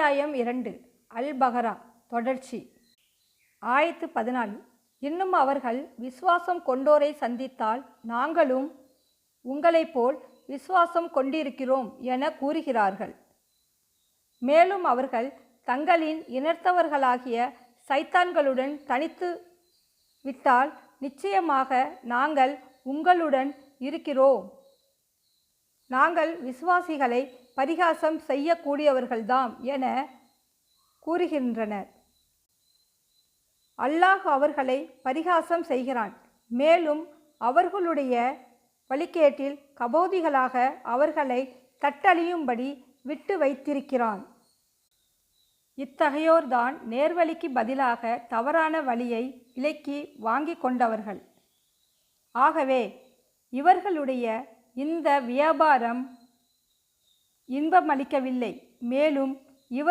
அத்தியாயம் 2 அல் பகரா தொடர்ச்சி. ஆயத்து 14. இன்னும் அவர்கள் விசுவாசம் கொண்டோரை சந்தித்தால் நாங்களும் உங்களைப் போல் விசுவாசம் கொண்டிருக்கிறோம் என கூறுகிறார்கள். மேலும் அவர்கள் தங்களின் இனத்தவர்களாகிய சைத்தான்களுடன் தனித்து விட்டால் நிச்சயமாக நாங்கள் உங்களுடன் இருக்கிறோம், நாங்கள் விசுவாசிகளை பரிகாசம் செய்யக்கூடியவர்கள்தாம் என கூறுகின்றனர். அல்லாஹ் அவர்களை பரிகாசம் செய்கிறான். மேலும் அவர்களுடைய வழிகேட்டில் கபோதிகளாக அவர்களை தட்டழியும்படி விட்டு வைத்திருக்கிறான். இத்தகையோர்தான் நேர்வழிக்கு பதிலாக தவறான வழியை விலைக்கு வாங்கி கொண்டவர்கள். ஆகவே இவர்களுடைய இந்த வியாபாரம் இன்பமளிக்கவில்லை. மேலும் இவர்